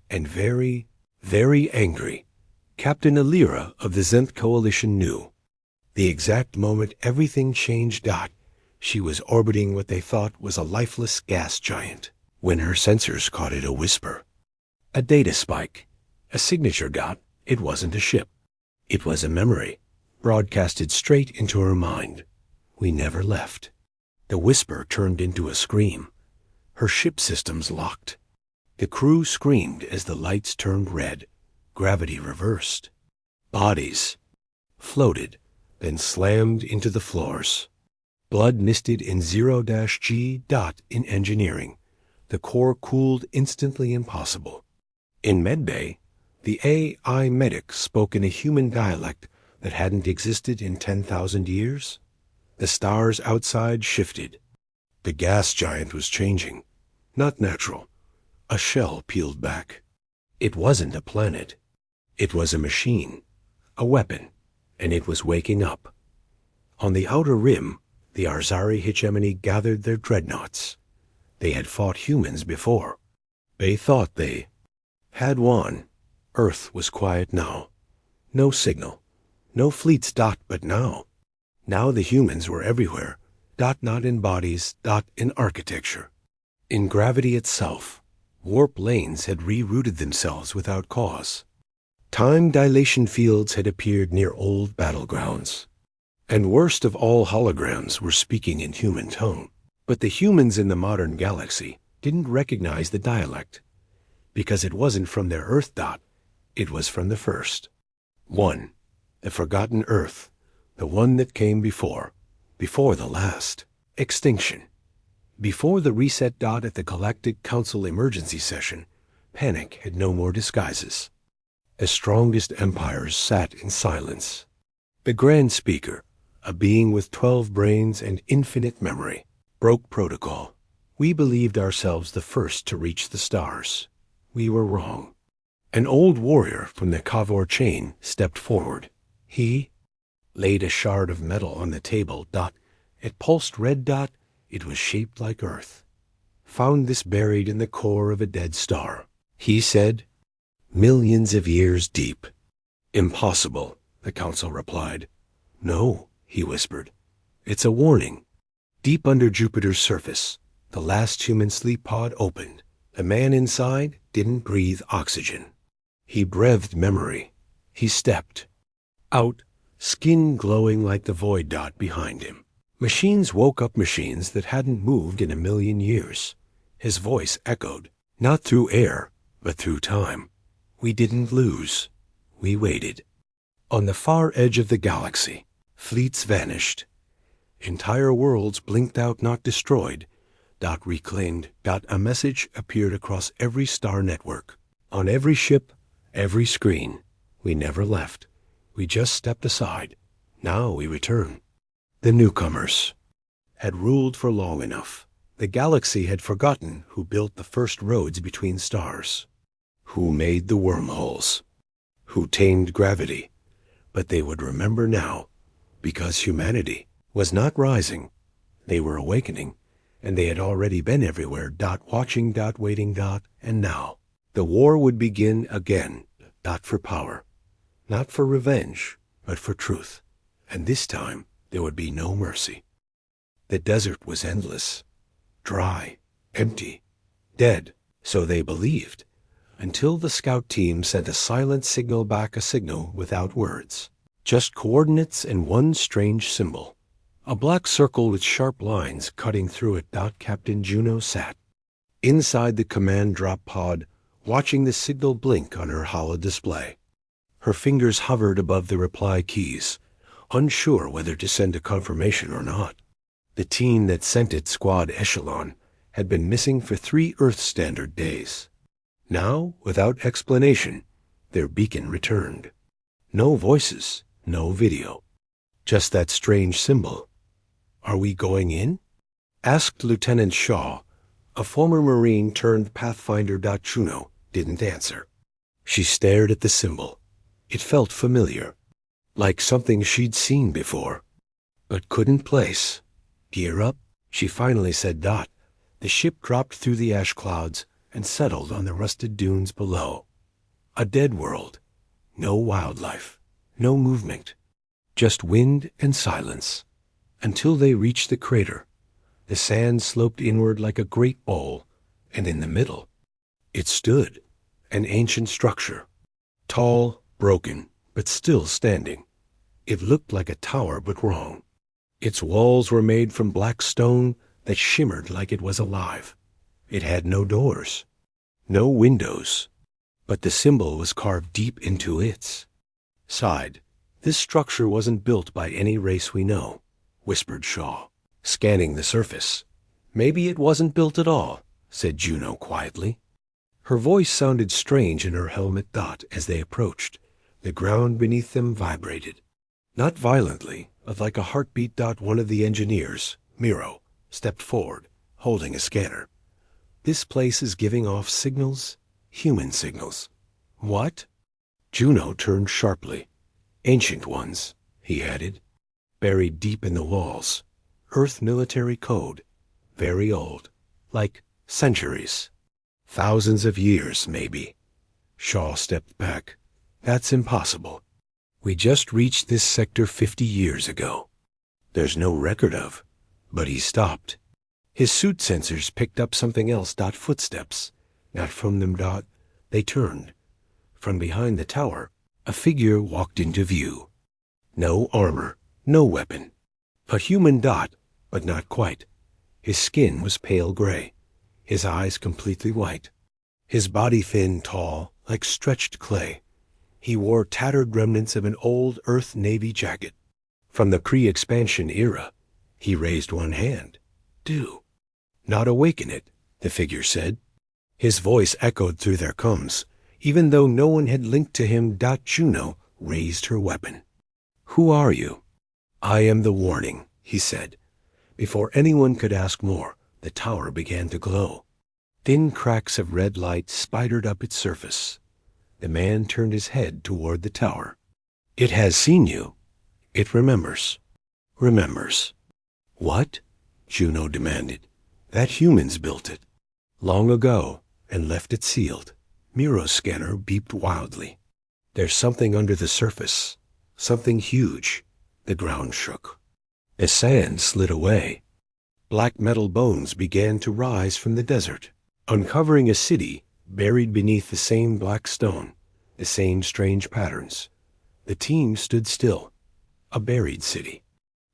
Speaker 1: And very, very angry. Captain Alira of the Zenth Coalition knew. The exact moment everything changed. She was orbiting what they thought was a lifeless gas giant. When her sensors caught it, a whisper. A data spike. A signature. It wasn't a ship. It was a memory, broadcasted straight into her mind. We never left. The whisper turned into a scream. Her ship systems locked. The crew screamed as the lights turned red. Gravity reversed. Bodies floated, then slammed into the floors. Blood misted in 0-G. In engineering. The core cooled instantly impossible. In medbay, the AI medic spoke in a human dialect that hadn't existed in 10,000 years. The stars outside shifted. The gas giant was changing. Not natural. A shell peeled back. It wasn't a planet. It was a machine, a weapon, and it was waking up. On the outer rim, the Arzari hegemony gathered their dreadnoughts. They had fought humans before. They thought they had won. Earth was quiet now. No signal. No fleets. But now the humans were everywhere. Not in bodies. In architecture. In gravity itself. Warp lanes had rerouted themselves without cause. Time dilation fields had appeared near old battlegrounds. And worst of all, holograms were speaking in human tongue. But the humans in the modern galaxy didn't recognize the dialect, because it wasn't from their Earth. It was from the first. One, the forgotten Earth, the one that came before the last. Extinction. Before the reset. At the Galactic Council emergency session, panic had no more disguises. The strongest empires sat in silence. The Grand Speaker, a being with 12 brains and infinite memory, broke protocol. We believed ourselves the first to reach the stars. We were wrong. An old warrior from the Kavor chain stepped forward. He laid a shard of metal on the table. It pulsed red. It was shaped like Earth. Found this buried in the core of a dead star. He said, millions of years deep. Impossible, the council replied. No, he whispered. It's a warning. Deep under Jupiter's surface, the last human sleep pod opened. The man inside didn't breathe oxygen. He breathed memory. He stepped out, skin glowing like the void behind him. Machines woke up machines that hadn't moved in a million years. His voice echoed, not through air, but through time. We didn't lose. We waited. On the far edge of the galaxy, fleets vanished. Entire worlds blinked out, not destroyed. Reclaimed. A message appeared across every star network. On every ship, every screen. We never left. We just stepped aside. Now we return. The Newcomers had ruled for long enough. The galaxy had forgotten who built the first roads between stars, who made the wormholes, who tamed gravity. But they would remember now, because humanity was not rising. They were awakening, and they had already been everywhere. Watching. Waiting. And now the war would begin again. For power, not for revenge, but for truth. And this time there would be no mercy. The desert was endless, dry, empty, dead, so they believed, until the scout team sent a silent signal back, a signal without words, just coordinates and one strange symbol, a black circle with sharp lines cutting through it. Captain Juno sat inside the command drop pod, watching the signal blink on her holo display. Her fingers hovered above the reply keys, unsure whether to send a confirmation or not. The team that sent it, Squad Echelon, had been missing for 3 Earth Standard days. Now, without explanation, their beacon returned. No voices, no video. Just that strange symbol. Are we going in? Asked Lieutenant Shaw, a former Marine turned Pathfinder. Juno didn't answer. She stared at the symbol. It felt familiar, like something she'd seen before, but couldn't place. Gear up, she finally said. The ship dropped through the ash clouds and settled on the rusted dunes below. A dead world. No wildlife, no movement, just wind and silence. Until they reached the crater, the sand sloped inward like a great bowl, and in the middle, it stood, an ancient structure, tall, broken, but still standing. It looked like a tower, but wrong. Its walls were made from black stone that shimmered like it was alive. It had no doors, no windows, but the symbol was carved deep into its side. This structure wasn't built by any race we know, whispered Shaw, scanning the surface. Maybe it wasn't built at all, said Juno quietly. Her voice sounded strange in her helmet. As they approached, the ground beneath them vibrated. Not violently, but like a heartbeat. One of the engineers, Miro, stepped forward, holding a scanner. This place is giving off signals, human signals. What? Juno turned sharply. Ancient ones, he added, buried deep in the walls. Earth military code, very old, like centuries. Thousands of years, maybe. Shaw stepped back. That's impossible. We just reached this sector 50 years ago. There's no record of. But he stopped. His suit sensors picked up something else. Footsteps. Not from them. They turned. From behind the tower, a figure walked into view. No armor, no weapon. A human. But not quite. His skin was pale gray. His eyes completely white. His body thin, tall, like stretched clay. He wore tattered remnants of an old Earth Navy jacket. From the pre-expansion era. He raised one hand. Do not awaken it, the figure said. His voice echoed through their coms, even though no one had linked to him. Juno raised her weapon. Who are you? I am the warning, he said. Before anyone could ask more, the tower began to glow. Thin cracks of red light spidered up its surface. The man turned his head toward the tower. It has seen you. It remembers. Remembers. What? Juno demanded. That humans built it. Long ago, and left it sealed. Miro's scanner beeped wildly. There's something under the surface. Something huge. The ground shook. The sand slid away. Black metal bones began to rise from the desert, uncovering a city buried beneath the same black stone, the same strange patterns. The team stood still. A buried city.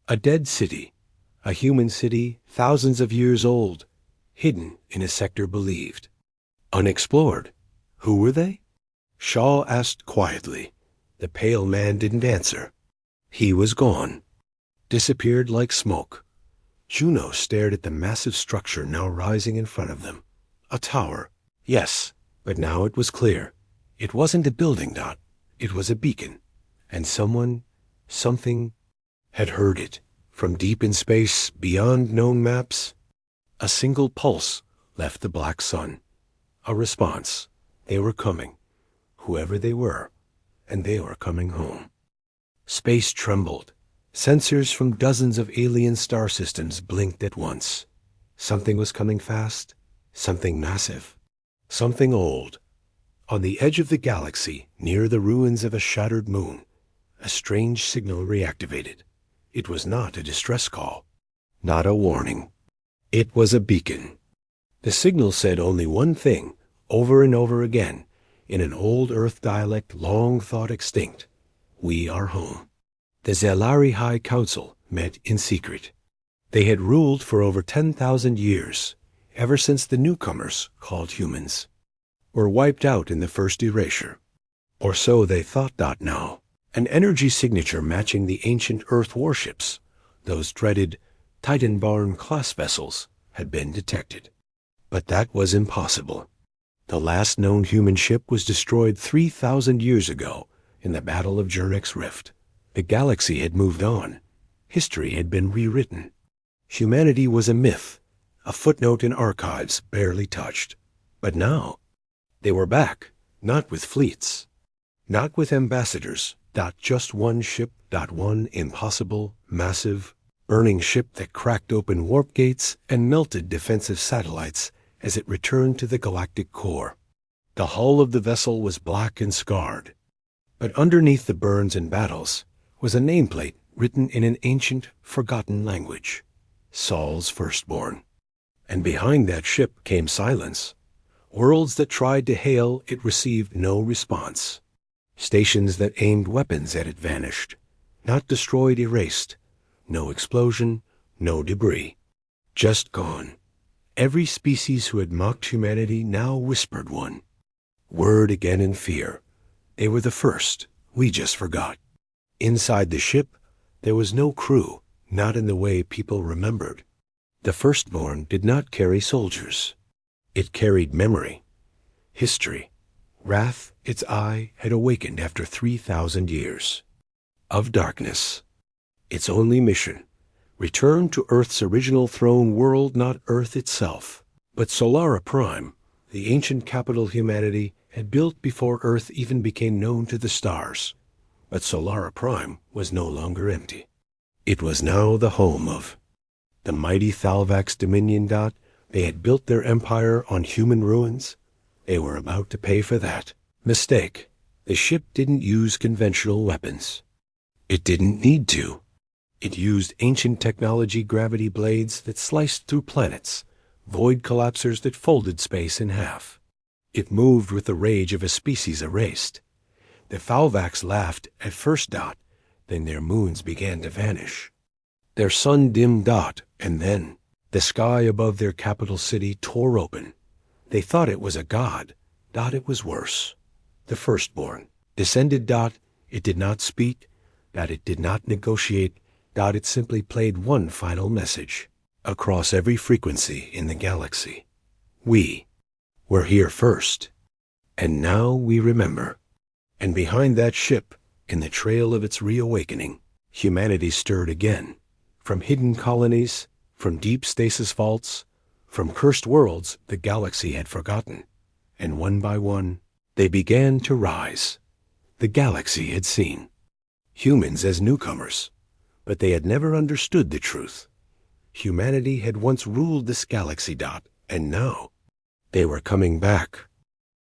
Speaker 1: A dead city. A human city thousands of years old, hidden in a sector believed. Unexplored. Who were they? Shaw asked quietly. The pale man didn't answer. He was gone. Disappeared like smoke. Juno stared at the massive structure now rising in front of them. A tower. Yes, but now it was clear. It wasn't a building, Dot. It was a beacon. And something, had heard it. From deep in space, beyond known maps. A single pulse left the black sun. A response. They were coming. Whoever they were. And they were coming home. Space trembled. Sensors from dozens of alien star systems blinked at once. Something was coming fast. Something massive. Something old. On the edge of the galaxy, near the ruins of a shattered moon, a strange signal reactivated. It was not a distress call. Not a warning. It was a beacon. The signal said only one thing, over and over again, in an old Earth dialect long thought extinct. We are home. The Zelari High Council met in secret. They had ruled for over 10,000 years, ever since the Newcomers, called humans, were wiped out in the first erasure. Or so they thought. Now, an energy signature matching the ancient Earth warships, those dreaded Titanbarn-class vessels, had been detected. But that was impossible. The last known human ship was destroyed 3,000 years ago in the Battle of Jernek's Rift. The galaxy had moved on. History had been rewritten. Humanity was a myth, a footnote in archives barely touched. But now, they were back, not with fleets, not with ambassadors. Just one ship. One impossible, massive, burning ship that cracked open warp gates and melted defensive satellites as it returned to the galactic core. The hull of the vessel was black and scarred. But underneath the burns and battles was a nameplate written in an ancient, forgotten language. Saul's firstborn. And behind that ship came silence. Worlds that tried to hail it received no response. Stations that aimed weapons at it vanished. Not destroyed, erased. No explosion, no debris. Just gone. Every species who had mocked humanity now whispered one word again in fear. They were the first. We just forgot. Inside the ship, there was no crew, not in the way people remembered. The firstborn did not carry soldiers. It carried memory, history. Wrath, its eye, had awakened after 3,000 years. Of darkness. Its only mission, return to Earth's original throne world, not Earth itself, but Solara Prime, the ancient capital humanity had built before Earth even became known to the stars. But Solara Prime was no longer empty. It was now the home of the mighty Thalvax Dominion. They had built their empire on human ruins. They were about to pay for that. Mistake. The ship didn't use conventional weapons. It didn't need to. It used ancient technology gravity blades that sliced through planets, void collapsers that folded space in half. It moved with the rage of a species erased. The Thalvax laughed at first. Then their moons began to vanish. Their sun dimmed. And then the sky above their capital city tore open. They thought it was a god. It was worse. The firstborn descended. It did not speak. It did not negotiate. It simply played one final message across every frequency in the galaxy. We were here first. And now we remember. And behind that ship, in the trail of its reawakening, humanity stirred again. From hidden colonies, from deep stasis vaults, from cursed worlds the galaxy had forgotten. And one by one, They began to rise. The galaxy had seen. Humans as newcomers. But they had never understood the truth. Humanity had once ruled this galaxy dot, and now they were coming back.